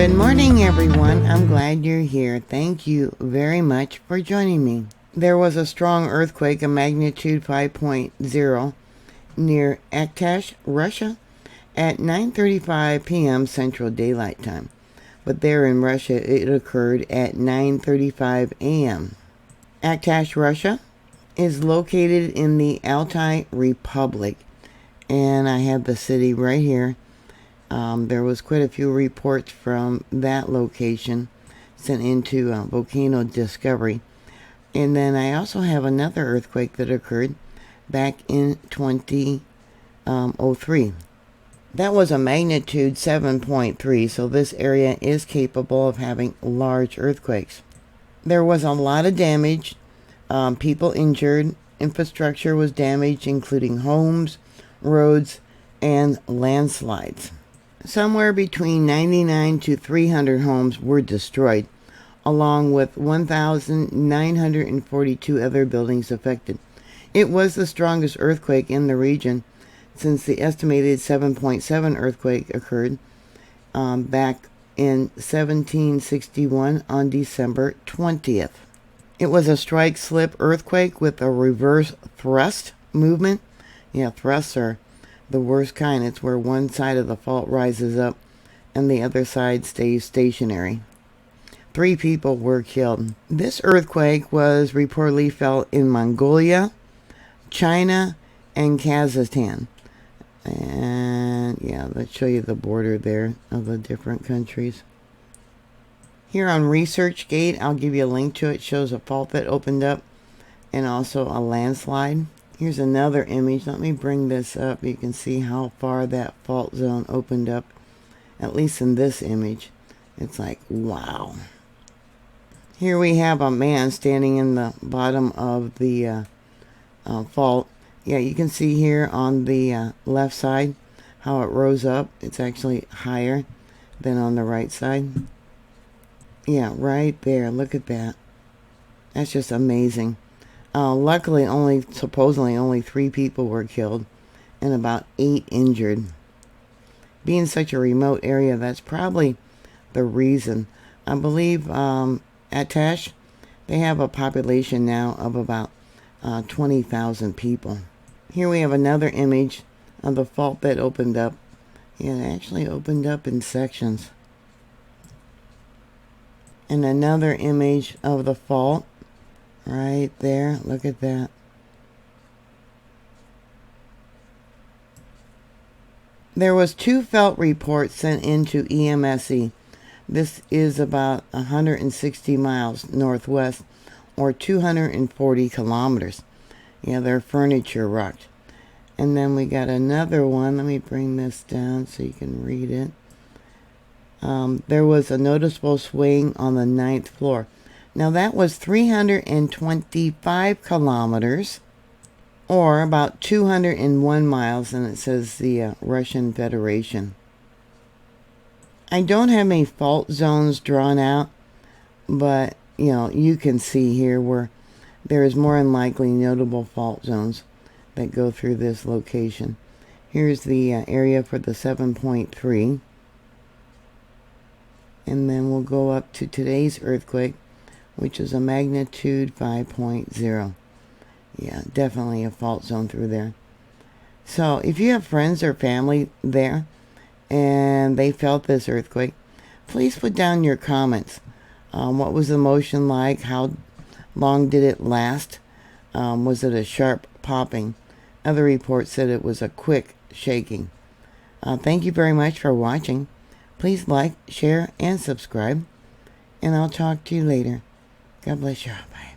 Good morning, everyone. I'm glad you're here. Thank you very much for joining me. There was a strong earthquake, a magnitude 5.0, near Aktash, Russia, at 9:35 p.m. Central Daylight Time. But there in Russia, it occurred at 9:35 a.m. Aktash, Russia, is located in the Altai Republic, and I have the city right here. There was quite a few reports from that location sent into Volcano Discovery. And then I also have another earthquake that occurred back in 2003. That was a magnitude 7.3, so this area is capable of having large earthquakes. There was a lot of damage, people injured, infrastructure was damaged, including homes, roads, and landslides. Somewhere between 99 to 300 homes were destroyed, along with 1,942 other buildings affected. It was the strongest earthquake in the region since the estimated 7.7 earthquake occurred back in 1761 on December 20th. It was a strike-slip earthquake with a reverse thrust movement. Yeah, thrusts are the worst kind. It's where one side of the fault rises up and the other side stays stationary. 3 people were killed. This earthquake was reportedly felt in Mongolia, China, and Kazakhstan. And yeah, let's show you the border there of the different countries. Here on ResearchGate, I'll give you a link to it. It shows a fault that opened up and also a landslide. Here's another image. Let me bring this up. You can see how far that fault zone opened up, at least in this image. It's like, wow. Here we have a man standing in the bottom of the fault. Yeah, you can see here on the left side how it rose up. It's actually higher than on the right side. Yeah, right there. Look at that. That's just amazing. Luckily, supposedly only 3 people were killed and about 8 injured. Being such a remote area, that's probably the reason. I believe Aktash, they have a population now of about 20,000 people. Here we have another image of the fault that opened up. Yeah, it actually opened up in sections. And another image of the fault. Right there, look at that. There was 2 felt reports sent into EMSE. This is about 160 miles northwest, or 240 kilometers. Yeah, their furniture rocked. And then we got another one. Let me bring this down so you can read it. There was a noticeable swaying on the 9th floor. Now that was 325 kilometers, or about 201 miles, and it says the Russian Federation. I don't have any fault zones drawn out, but you can see here where there is more than likely notable fault zones that go through this location. Here's the area for the 7.3, and then we'll go up to today's earthquake, which is a magnitude 5.0. Yeah, definitely a fault zone through there. So if you have friends or family there and they felt this earthquake, please put down your comments. What was the motion like? How long did it last? Was it a sharp popping? Other reports said it was a quick shaking. Thank you very much for watching. Please like, share, and subscribe. And I'll talk to you later. God bless you. Bye.